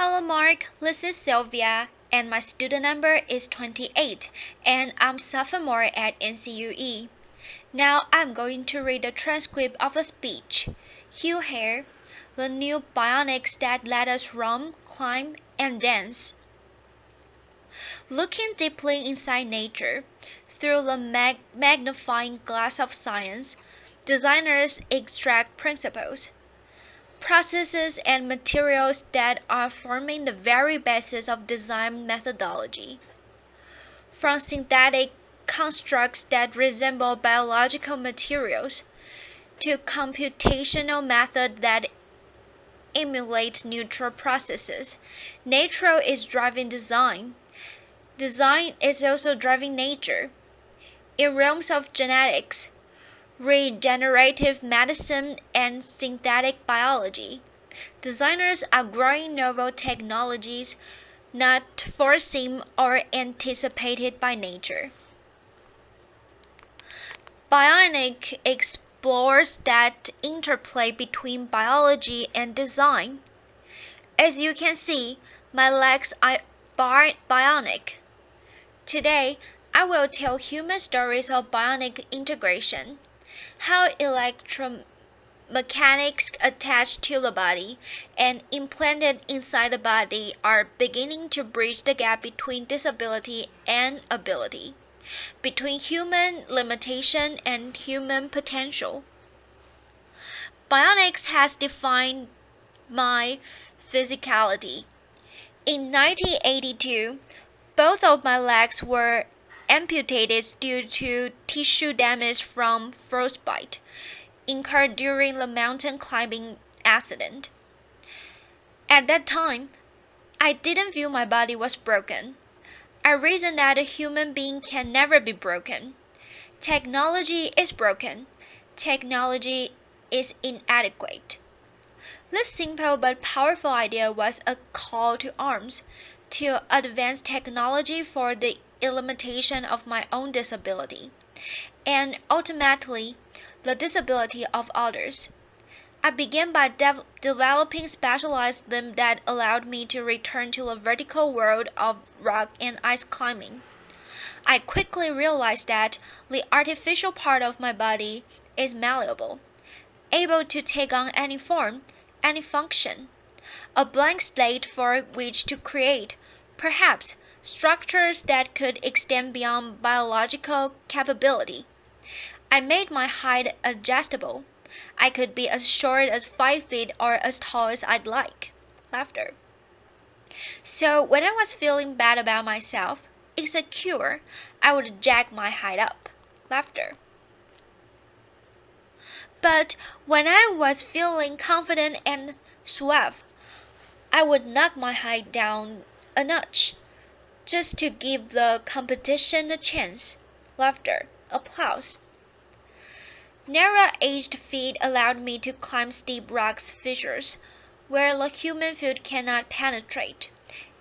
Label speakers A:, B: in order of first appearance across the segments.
A: Hello Mark, this is Sylvia and my student number is 28 and I'm sophomore at NCUE. Now I'm going to read the transcript of a speech. Hugh, Herr, the new bionics that let us run, climb, and dance. Looking deeply inside nature, through the magnifying glass of science, designers extract principles, processes and materials that are forming the very basis of design methodology. From synthetic constructs that resemble biological materials to computational methods that emulate natural processes, nature is driving design. Design is also driving nature. In realms of genetics, regenerative medicine, and synthetic biology, designers are growing novel technologies not foreseen or anticipated by nature. Bionic explores that interplay between biology and design. As you can see, my legs are bionic. Today, I will tell human stories of bionic integration, how electromechanics attached to the body and implanted inside the body are beginning to bridge the gap between disability and ability, between human limitation and human potential. Bionics has defined my physicality. In 1982, both of my legs were amputated due to tissue damage from frostbite incurred during the mountain climbing accident. At that time, I didn't view my body was broken. I reasoned that a human being can never be broken. Technology is broken. Technology is inadequate. This simple but powerful idea was a call to arms to advance technology for the elimination of my own disability, and ultimately, the disability of others. I began by developing specialized limbs that allowed me to return to the vertical world of rock and ice climbing. I quickly realized that the artificial part of my body is malleable, able to take on any form, any function, a blank slate for which to create, perhaps, structures that could extend beyond biological capability. I made my height adjustable. I could be as short as 5 feet or as tall as I'd like. Laughter. So when I was feeling bad about myself, insecure, I would jack my height up. Laughter. But when I was feeling confident and suave, I would knock my height down a notch, just to give the competition a chance. Laughter. Applause. Narrow-edged feet allowed me to climb steep rock fissures where the human foot cannot penetrate,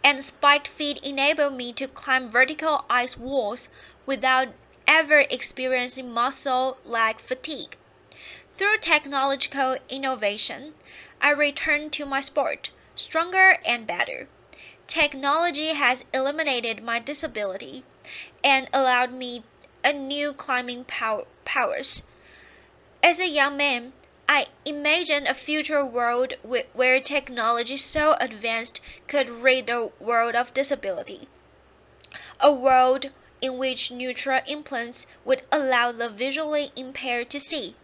A: and spiked feet enabled me to climb vertical ice walls without ever experiencing muscle leg fatigue. Through technological innovation, I returned to my sport, stronger and better. Technology has eliminated my disability and allowed me a new climbing powers. As a young man, I imagined a future world where technology so advanced could rid the world of disability. A world in which neutral implants would allow the visually impaired to see.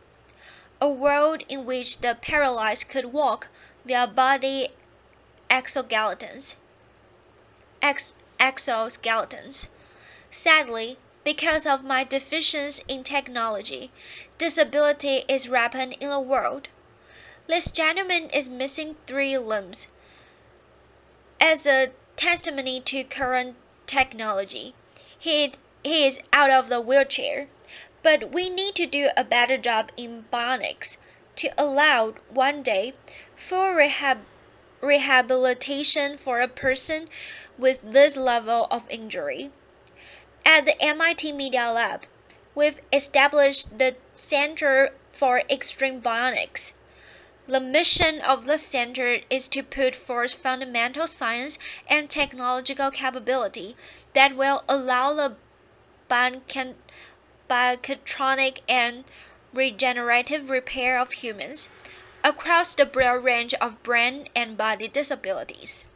A: A world in which the paralyzed could walk via body exoskeletons. Sadly, because of my deficiency in technology, disability is rampant in the world. This gentleman is missing 3 limbs. As a testimony to current technology, he is out of the wheelchair. But we need to do a better job in bionics to allow one day full rehabilitation for a person with this level of injury. At the MIT Media Lab, we've established the Center for Extreme Bionics. The mission of the center is to put forth fundamental science and technological capability that will allow the bioelectronic and regenerative repair of humans across the broad range of brain and body disabilities.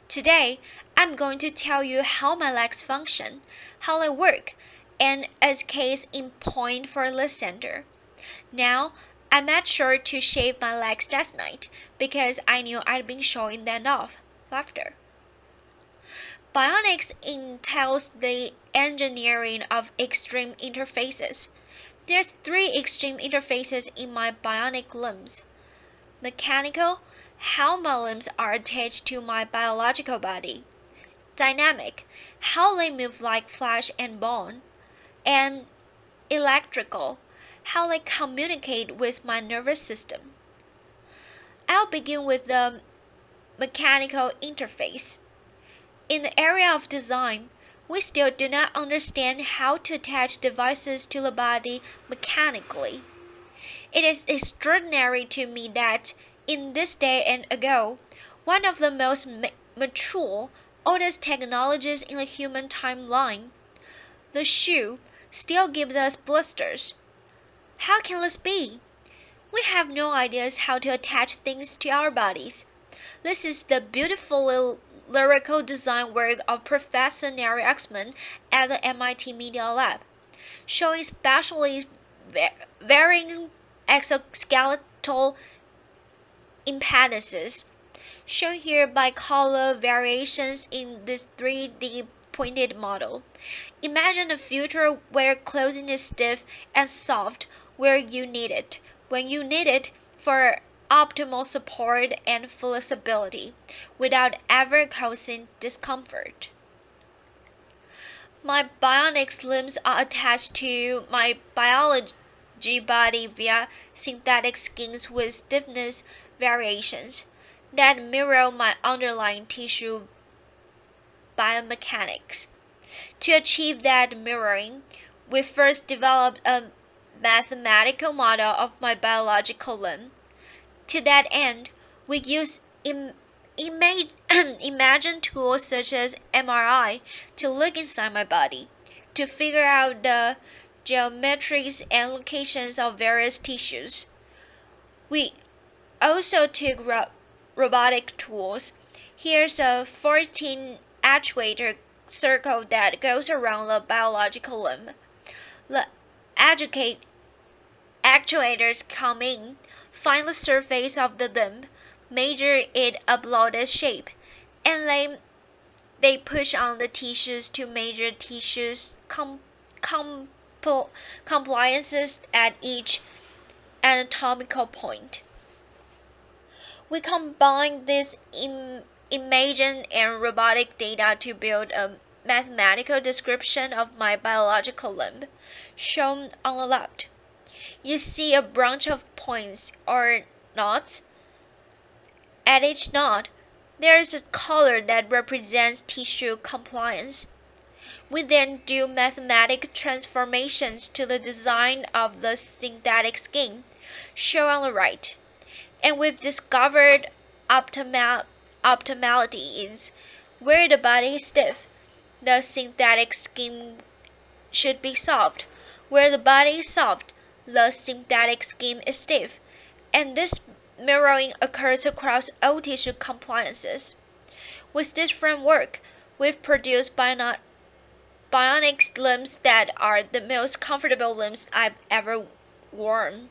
A: Today, I'm going to tell you how my legs function, how they work, and as case in point for the center. Now, I made sure to shave my legs last night because I knew I'd been showing them off. Laughter. Bionics entails the engineering of extreme interfaces. There's three extreme interfaces in my bionic limbs. Mechanical, how my limbs are attached to my biological body. Dynamic, how they move like flesh and bone. And electrical, how they communicate with my nervous system. I'll begin with the mechanical interface. In the area of design, we still do not understand how to attach devices to the body mechanically. It is extraordinary to me that, in this day and ago, one of the most mature, oldest technologies in the human timeline, the shoe, still gives us blisters. How can this be? We have no ideas how to attach things to our bodies. This is the beautiful lyrical design work of Professor Neri Exman at the MIT Media Lab, showing specially varying exoskeletal impedances, shown here by color variations in this 3D pointed model. Imagine a future where clothing is stiff and soft where you need it, when you need it for optimal support and flexibility, without ever causing discomfort. My bionic limbs are attached to my biology body via synthetic skins with stiffness variations that mirror my underlying tissue biomechanics. To achieve that mirroring, we first developed a mathematical model of my biological limb. To that end, we use imagine tools such as MRI to look inside my body, to figure out the geometries and locations of various tissues. We also took robotic tools. Here's a 14 actuator circle that goes around the biological limb. The actuators come in, find the surface of the limb, measure it upload its shape, and they push on the tissues to measure tissues compliances at each anatomical point. We combine this imaging and robotic data to build a mathematical description of my biological limb, shown on the left. You see a bunch of points or knots. At each knot, there is a color that represents tissue compliance. We then do mathematical transformations to the design of the synthetic skin, shown on the right. And we've discovered optimality is where the body is stiff, the synthetic skin should be soft. Where the body is soft, the synthetic skin is stiff, and this mirroring occurs across all tissue compliances. With this framework, we've produced bionic limbs that are the most comfortable limbs I've ever worn.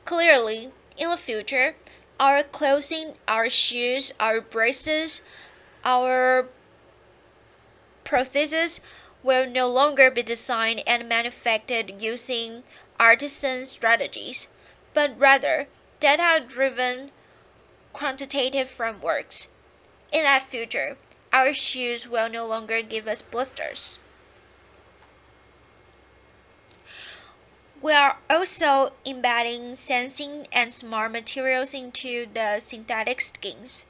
A: Clearly, in the future, our clothing, our shoes, our braces, our prostheses will no longer be designed and manufactured using artisan strategies, but rather data-driven quantitative frameworks. In that future, our shoes will no longer give us blisters. We are also embedding sensing and smart materials into the synthetic skins.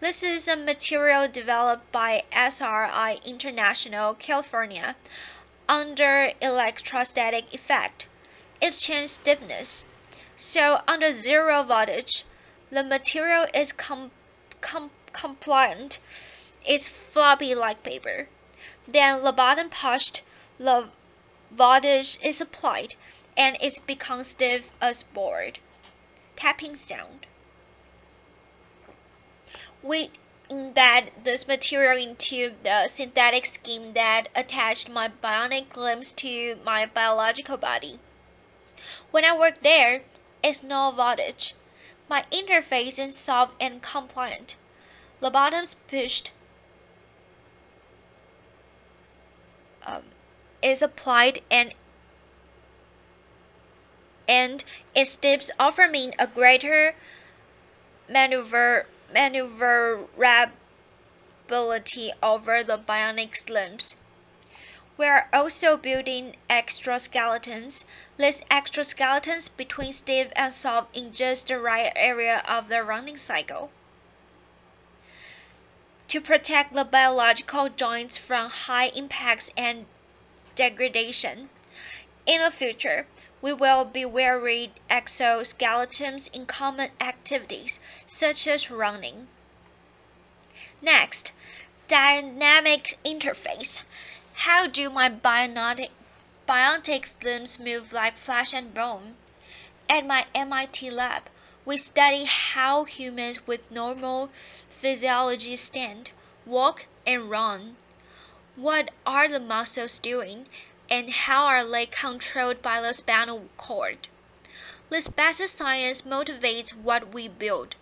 A: This is a material developed by SRI International, California, under electrostatic effect. It changes stiffness. So under zero voltage, the material is compliant. It's floppy like paper. Then the button pushed, the voltage is applied, and it becomes stiff as board. Tapping sound. We embed this material into the synthetic skin that attached my bionic limbs to my biological body. When I work there, it's no voltage. My interface is soft and compliant. The bottom's pushed is applied and its tips offer me a greater maneuverability over the bionic limbs. We are also building exoskeletons. These exoskeletons between stiff and soft in just the right area of the running cycle. To protect the biological joints from high impacts and degradation. In the future, we will be wearing exoskeletons in common activities, such as running. Next, dynamic interface. How do my bionic limbs move like flesh and bone? At my MIT lab, we study how humans with normal physiology stand, walk, and run. What are the muscles doing, and how are they controlled by the spinal cord? This basic science motivates what we build.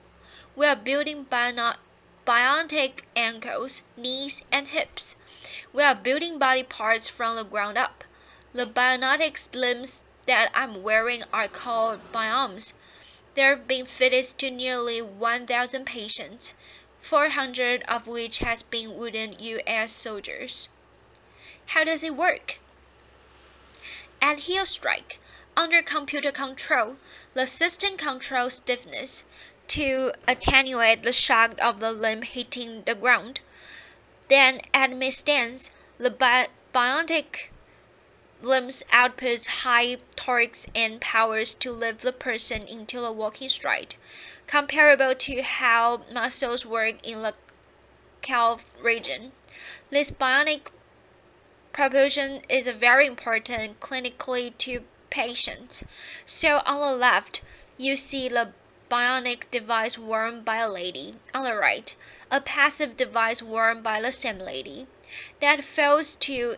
A: We are building bionic ankles, knees, and hips. We are building body parts from the ground up. The bionic limbs that I'm wearing are called biomes. They're being fitted to nearly 1,000 patients, 400 of which has been wounded U.S. soldiers. How does it work? At heel strike, under computer control, the system controls stiffness to attenuate the shock of the limb hitting the ground. Then at mid-stance, the bionic limbs outputs high torques and powers to lift the person into a walking stride, comparable to how muscles work in the calf region. This bionic propulsion is very important clinically to patients. So on the left, you see the bionic device worn by a lady. On the right, a passive device worn by the same lady that fails to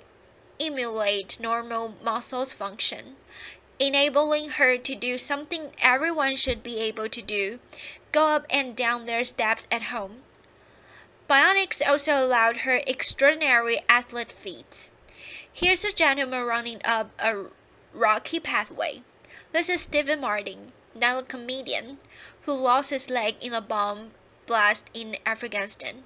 A: emulate normal muscles function, enabling her to do something everyone should be able to do, go up and down their steps at home. Bionics also allowed her extraordinary athlete feats. Here's a gentleman running up a rocky pathway. This is Stephen Martin, not a comedian, who lost his leg in a bomb blast in Afghanistan.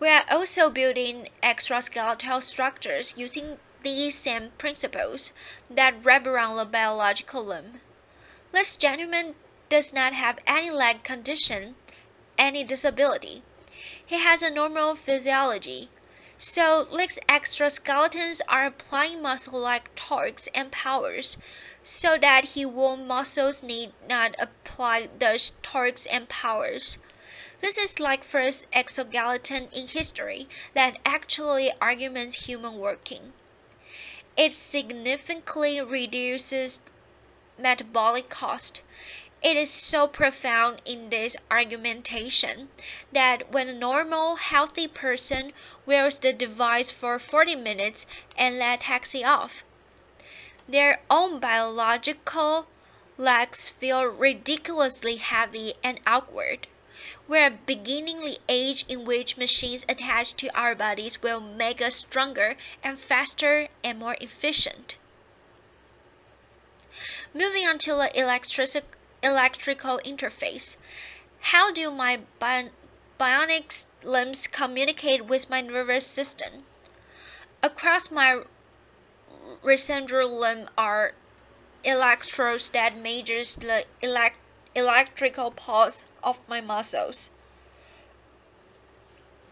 A: We are also building exoskeletal structures using these same principles that wrap around the biological limb. This gentleman does not have any leg condition, any disability. He has a normal physiology. So these exoskeletons are applying muscle-like torques and powers so that his own muscles need not apply those torques and powers. This is like first exoskeleton in history that actually augments human working. It significantly reduces metabolic cost. It is so profound in this argumentation that when a normal, healthy person wears the device for 40 minutes and let taxi off, their own biological legs feel ridiculously heavy and awkward. We're beginning the age in which machines attached to our bodies will make us stronger and faster and more efficient. Moving on to the electrical interface. How do my bionic limbs communicate with my nervous system? Across my recentral limb are electrodes that measures the electrical pulse of my muscles.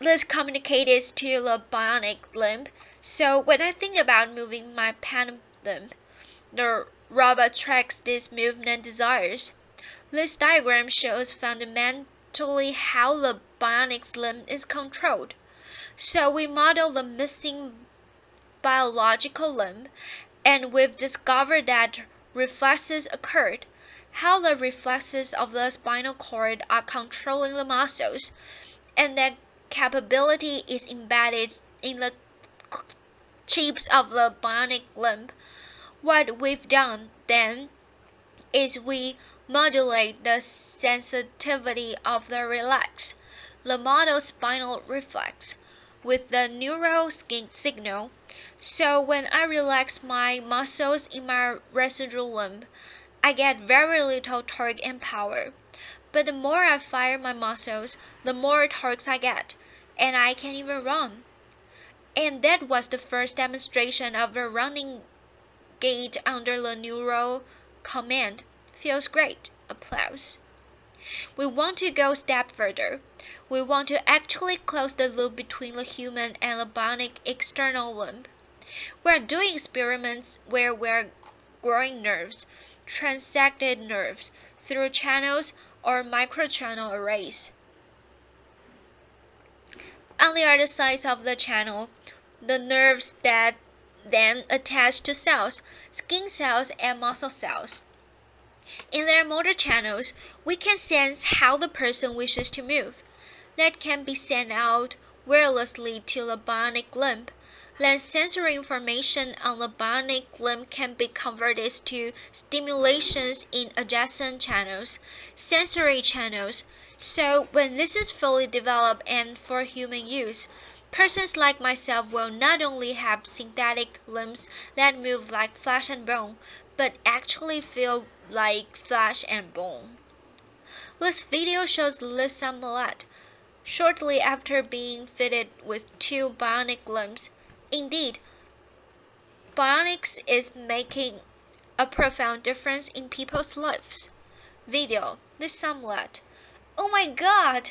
A: This communicates to the bionic limb, so when I think about moving my pan limb, the robot tracks these movement desires. This diagram shows fundamentally how the bionic limb is controlled. So we model the missing biological limb, and we've discovered that reflexes occurred. How the reflexes of the spinal cord are controlling the muscles, and that capability is embedded in the chips of the bionic limb. What we've done then is we modulate the sensitivity of the relax, the model spinal reflex, with the neural signal. So when I relax my muscles in my residual limb, I get very little torque and power. But the more I fire my muscles, the more torque I get, and I can even run. And that was the first demonstration of a running gait under the neural command. Feels great. Applause. We want to go a step further. We want to actually close the loop between the human and the bionic external limb. We're doing experiments where we're growing nerves, transected nerves, through channels or microchannel arrays. On the other side of the channel, the nerves that then attach to cells, skin cells and muscle cells. In their motor channels, we can sense how the person wishes to move. That can be sent out wirelessly to the bionic limb. Then sensory information on the bionic limb can be converted to stimulations in adjacent channels, sensory channels. So when this is fully developed and for human use, persons like myself will not only have synthetic limbs that move like flesh and bone, but actually feel like flesh and bone. This video shows Lisa Millett shortly after being fitted with 2 bionic limbs. Indeed, bionics is making a profound difference in people's lives. Video, Lisa Millett. Oh my god!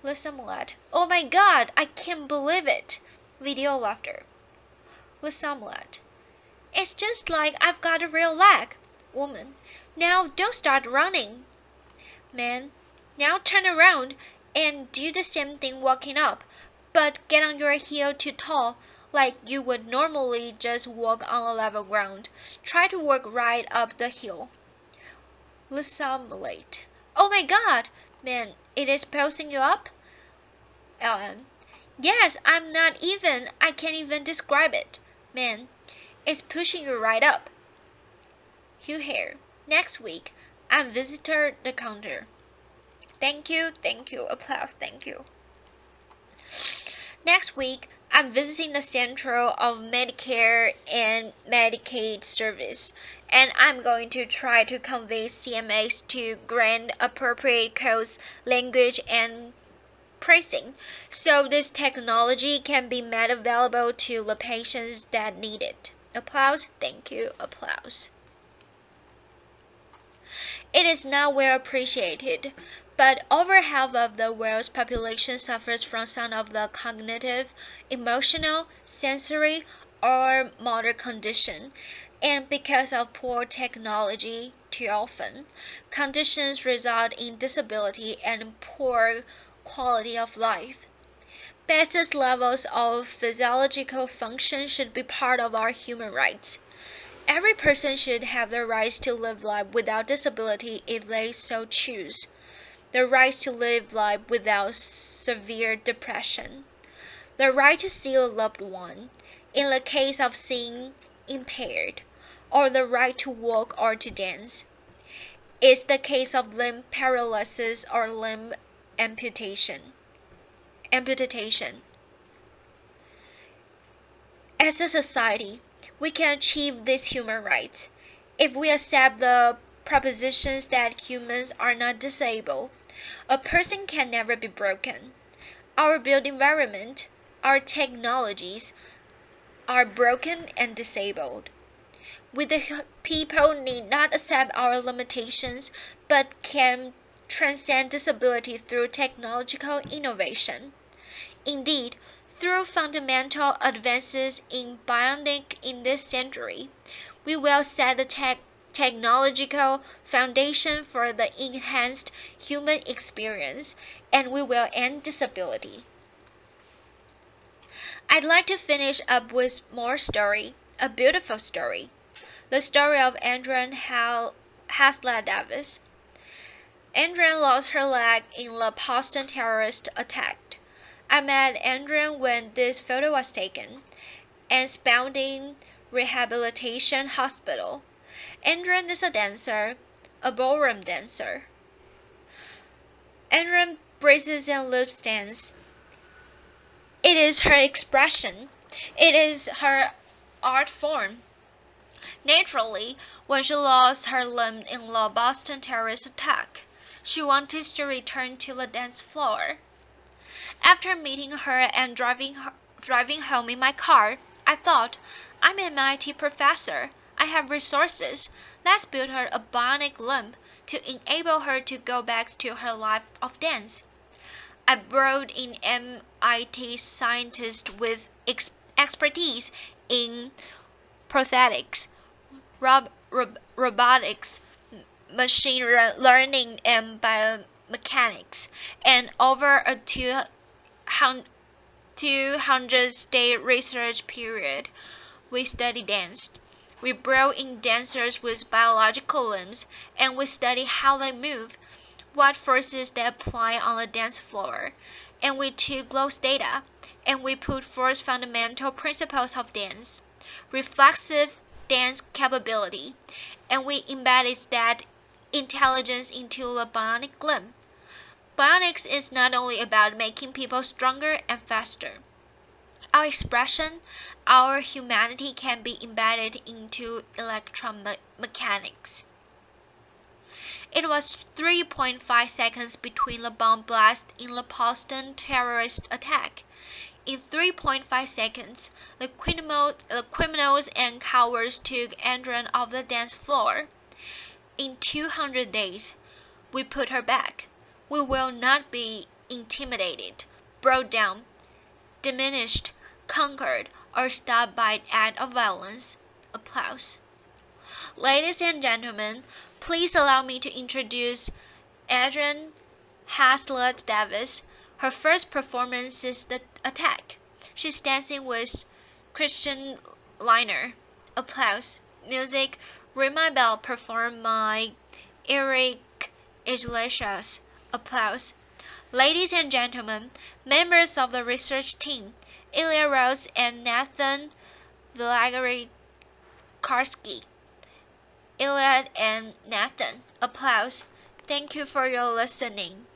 A: Lisa Millett. Oh my god, I can't believe it! Video laughter. Lisa Millett. It's just like I've got a real leg. Woman. Now don't start running. Man. Now turn around and do the same thing walking up, but get on your heel to toe like you would normally just walk on a level ground. Try to walk right up the hill. Lissimulate. Oh my god, man, it is pulsing you up? Ellen. Yes, I can't even describe it. Man, it's pushing you right up. Hugh here. Next week, I visited the counter. Thank you, applause, thank you. Next week, I'm visiting the Central of Medicare and Medicaid Service, and I'm going to try to convince CMS to grant appropriate codes, language, and pricing, so this technology can be made available to the patients that need it. Applause, thank you, applause. It is not well appreciated, but over half of the world's population suffers from some of the cognitive, emotional, sensory, or motor condition, and because of poor technology, too often, conditions result in disability and poor quality of life. Basic levels of physiological function should be part of our human rights. Every person should have the right to live life without disability if they so choose. The right to live life without severe depression. The right to see a loved one, in the case of seeing impaired, or the right to walk or to dance. It's the case of limb paralysis or limb amputation. As a society, we can achieve these human rights if we accept the propositions that humans are not disabled. A person can never be broken. Our built environment, our technologies are broken and disabled. We the people need not accept our limitations, but can transcend disability through technological innovation. Indeed, through fundamental advances in bionics in this century, we will set the technological foundation for the enhanced human experience, and we will end disability. I'd like to finish up with more story, a beautiful story. The story of Adrian Hasler Davis. Adrian lost her leg in the Boston terrorist attack. I met Adrian when this photo was taken, and Spalding Rehabilitation Hospital. Adrian is a dancer, a ballroom dancer. Adrian braces and lip dance. It is her expression. It is her art form. Naturally, when she lost her limb in the Boston terrorist attack, she wanted to return to the dance floor. After meeting her and driving home in my car, I thought, I'm an MIT professor. I have resources. Let's build her a bionic limb to enable her to go back to her life of dance. I brought in MIT scientists with expertise in prosthetics, robotics, machine learning, and biomechanics, and over a 200-day research period, we studied dance. We brought in dancers with biological limbs, and we studied how they move, what forces they apply on the dance floor, and we took those data, and we put forth fundamental principles of dance, reflexive dance capability, and we embedded that intelligence into the bionic limb. Bionics is not only about making people stronger and faster. Our expression, our humanity can be embedded into electromechanics. It was 3.5 seconds between the bomb blast in the Boston terrorist attack. In 3.5 seconds, the criminals and cowards took Adrian off the dance floor. In 200 days, we put her back. We will not be intimidated, brought down, diminished, conquered, or stopped by an act of violence. Applause. Ladies and gentlemen, please allow me to introduce Adrian Hasler Davis. Her first performance is The Attack. She's dancing with Christian Liner. Applause. Music. Ring My Bell performed by Eric Iglesias. Applause. Ladies and gentlemen, members of the research team, Ilya Rose and Nathan Vlagarikarsky. Ilya and Nathan. Applause. Thank you for your listening.